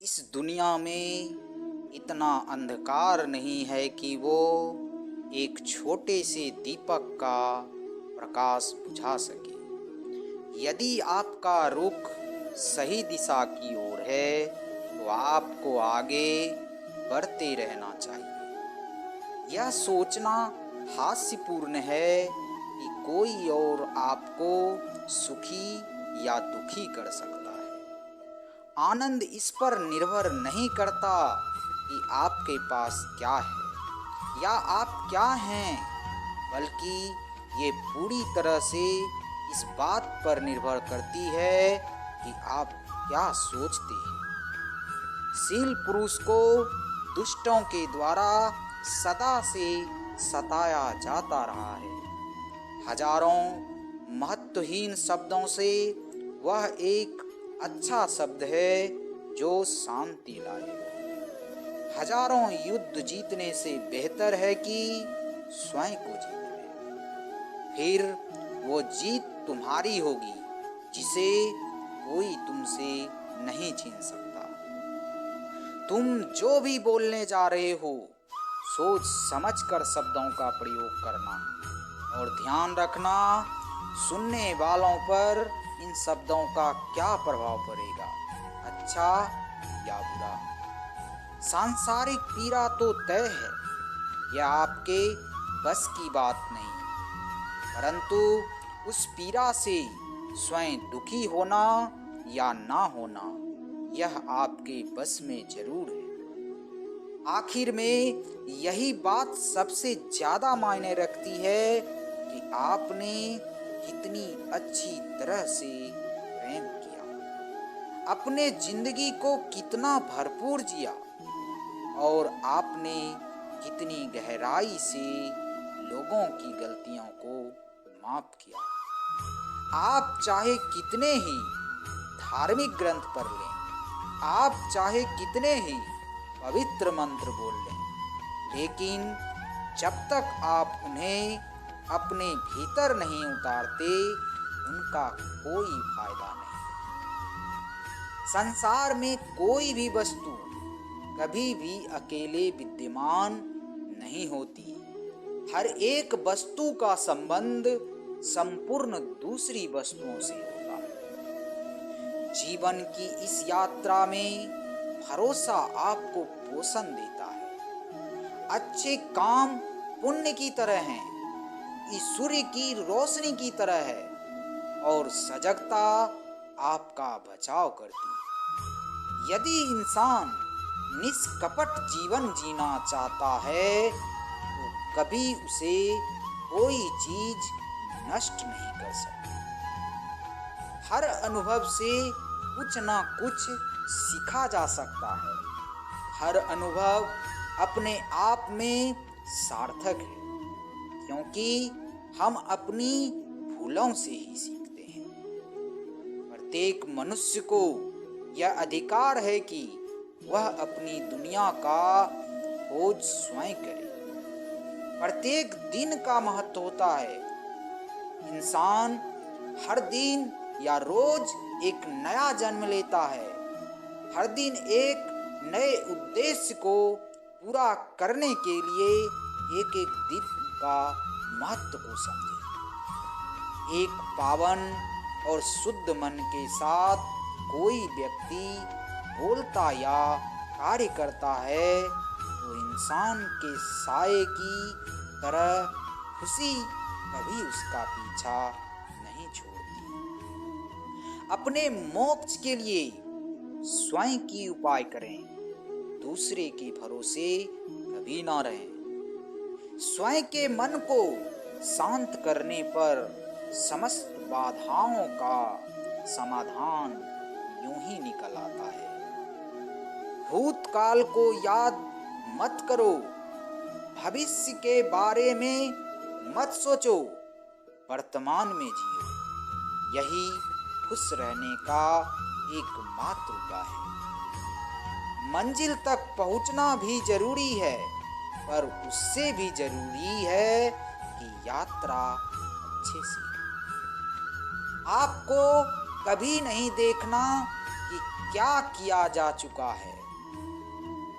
इस दुनिया में इतना अंधकार नहीं है कि वो एक छोटे से दीपक का प्रकाश बुझा सके। यदि आपका रुख सही दिशा की ओर है तो आपको आगे बढ़ते रहना चाहिए। यह सोचना हास्यपूर्ण है कि कोई और आपको सुखी या दुखी कर सकता है। आनंद इस पर निर्भर नहीं करता कि आपके पास क्या है या आप क्या हैं, बल्कि ये पूरी तरह से इस बात पर निर्भर करती है कि आप क्या सोचते हैं। शील पुरुष को दुष्टों के द्वारा सदा से सताया जाता रहा है। हजारों महत्वहीन शब्दों से वह एक अच्छा शब्द है जो शांति लाए। हजारों युद्ध जीतने से बेहतर है कि स्वयं को जीत ले। फिर वो जीत तुम्हारी होगी जिसे कोई तुमसे नहीं छीन सकता। तुम जो भी बोलने जा रहे हो, सोच समझकर शब्दों का प्रयोग करना और ध्यान रखना सुनने वालों पर इन शब्दों का क्या प्रभाव पड़ेगा, अच्छा या बुरा। सांसारिक पीड़ा तो तय है, यह आपके बस की बात नहीं, परंतु उस पीड़ा से स्वयं दुखी होना या ना होना यह आपके बस में जरूर है। आखिर में यही बात सबसे ज्यादा मायने रखती है कि आपने कितनी अच्छी तरह से प्रेम किया, अपने जिंदगी को कितना भरपूर जिया और आपने कितनी गहराई से लोगों की गलतियों को माफ किया। आप चाहे कितने ही धार्मिक ग्रंथ पढ़ लें, आप चाहे कितने ही पवित्र मंत्र बोल लें, लेकिन जब तक आप उन्हें अपने भीतर नहीं उतारते उनका कोई फायदा नहीं। संसार में कोई भी वस्तु कभी भी अकेले विद्यमान नहीं होती। हर एक वस्तु का संबंध संपूर्ण दूसरी वस्तुओं से होता है। जीवन की इस यात्रा में भरोसा आपको पोषण देता है। अच्छे काम पुण्य की तरह हैं, सूर्य की रोशनी की तरह है और सजगता आपका बचाव करती है। यदि इंसान निष्कपट जीवन जीना चाहता है तो कभी उसे कोई चीज नष्ट नहीं कर सकती। हर अनुभव से कुछ ना कुछ सीखा जा सकता है। हर अनुभव अपने आप में सार्थक है, क्योंकि हम अपनी भूलों से ही सीखते हैं। प्रत्येक मनुष्य को यह अधिकार है कि वह अपनी दुनिया का खोज स्वयं करे। प्रत्येक दिन का महत्व होता है। इंसान हर दिन या रोज एक नया जन्म लेता है। हर दिन एक नए उद्देश्य को पूरा करने के लिए एक एक दिन का महत्व को समझे। एक पावन और शुद्ध मन के साथ कोई व्यक्ति बोलता या कार्य करता है तो इंसान के साये की तरह खुशी कभी उसका पीछा नहीं छोड़ती। अपने मोक्ष के लिए स्वयं की उपाय करें, दूसरे के भरोसे कभी ना रहें। स्वयं के मन को शांत करने पर समस्त बाधाओं का समाधान यूं ही निकल आता है। भूतकाल को याद मत करो, भविष्य के बारे में मत सोचो, वर्तमान में जियो। यही खुश रहने का एकमात्र उपाय है। मंजिल तक पहुंचना भी जरूरी है, पर उससे भी जरूरी है कि यात्रा अच्छे से। आपको कभी नहीं देखना कि क्या किया जा चुका है।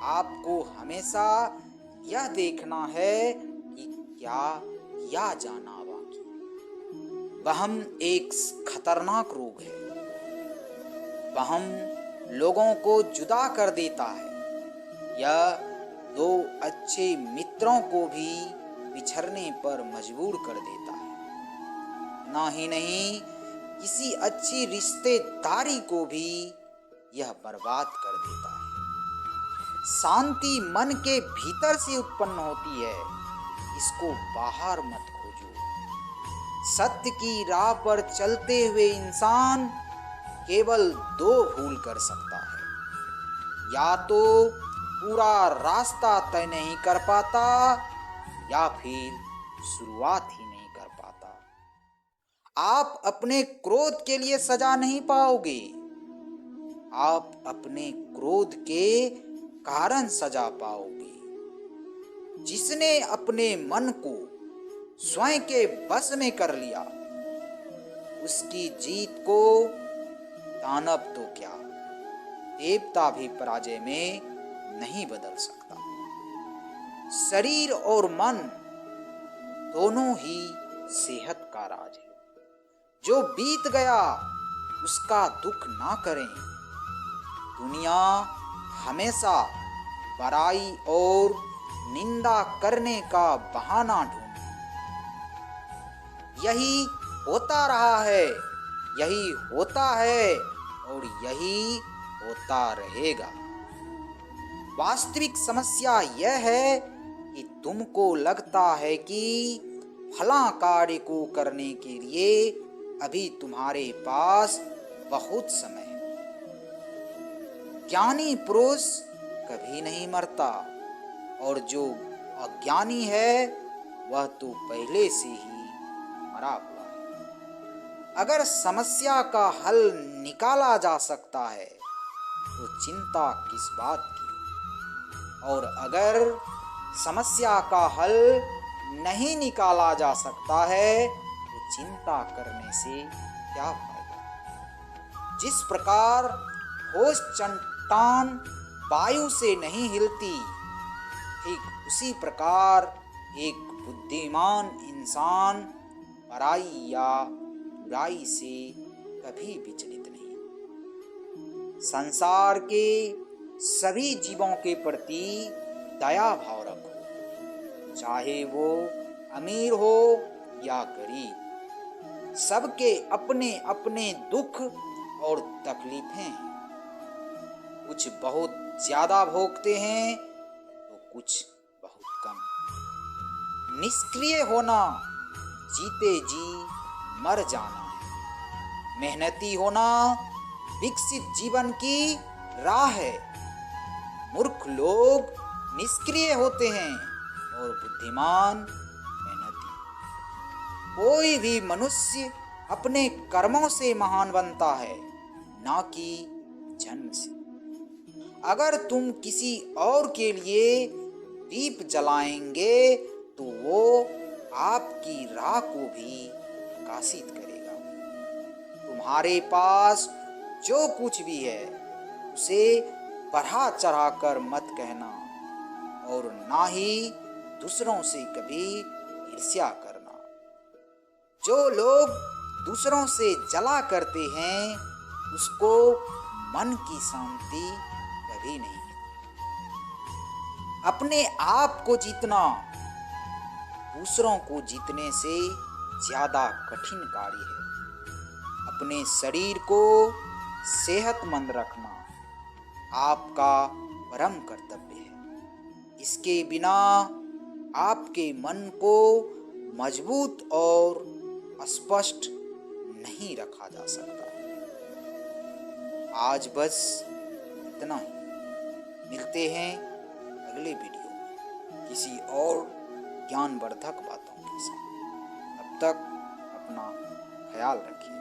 आपको हमेशा यह देखना है कि क्या किया जाना बाकी। वहम एक खतरनाक रोग है। वहम लोगों को जुदा कर देता है। यह दो अच्छे मित्रों को भी बिछड़ने पर मजबूर कर देता है। ना ही नहीं, किसी अच्छी रिश्तेदारी को भी यह बर्बाद कर देता है। शांति मन के भीतर से उत्पन्न होती है, इसको बाहर मत खोजो। सत्य की राह पर चलते हुए इंसान केवल दो भूल कर सकता है, या तो पूरा रास्ता तय नहीं कर पाता या फिर शुरुआत ही नहीं कर पाता। आप अपने क्रोध के लिए सजा नहीं पाओगे, आप अपने क्रोध के कारण सजा पाओगे। जिसने अपने मन को स्वयं के बस में कर लिया, उसकी जीत को दानव तो क्या, देवता भी पराजय में नहीं बदल सकता। शरीर और मन दोनों ही सेहत का राज है। जो बीत गया उसका दुख ना करें। दुनिया हमेशा बड़ाई और निंदा करने का बहाना ढूंढती। यही होता रहा है, यही होता है और यही होता रहेगा। वास्तविक समस्या यह है कि तुमको लगता है कि फला कार्य को करने के लिए अभी तुम्हारे पास बहुत समय है। ज्ञानी पुरुष कभी नहीं मरता और जो अज्ञानी है वह तो पहले से ही मरा हुआ है। अगर समस्या का हल निकाला जा सकता है तो चिंता किस बात की, और अगर समस्या का हल नहीं निकाला जा सकता है तो चिंता करने से क्या फायदा। जिस प्रकार ठोस चट्टान वायु से नहीं हिलती, ठीक उसी प्रकार एक बुद्धिमान इंसान बड़ाई या बुराई से कभी विचलित नहीं। संसार के सभी जीवों के प्रति दया भाव रखो, चाहे वो अमीर हो या गरीब। सबके अपने अपने दुख और तकलीफें हैं। कुछ बहुत ज्यादा भोगते हैं तो कुछ बहुत कम। निष्क्रिय होना जीते जी मर जाना है। मेहनती होना विकसित जीवन की राह है। मूर्ख लोग निष्क्रिय होते हैं और बुद्धिमान मेहनती। कोई भी मनुष्य अपने कर्मों से महान बनता है, ना कि जन्म से। अगर तुम किसी और के लिए दीप जलाएंगे तो वो आपकी राह को भी प्रकाशित करेगा। तुम्हारे पास जो कुछ भी है उसे बढ़ा चढ़ा कर मत कहना, और ना ही दूसरों से कभी ईर्ष्या करना। जो लोग दूसरों से जला करते हैं उसको मन की शांति कभी नहीं मिलती। अपने आप को जीतना दूसरों को जीतने से ज्यादा कठिन कार्य है। अपने शरीर को सेहतमंद रखना आपका परम कर्तव्य है। इसके बिना आपके मन को मजबूत और स्पष्ट नहीं रखा जा सकता। आज बस इतना ही। मिलते हैं अगले वीडियो में किसी और ज्ञानवर्धक बातों के साथ। तब तक अपना ख्याल रखिए।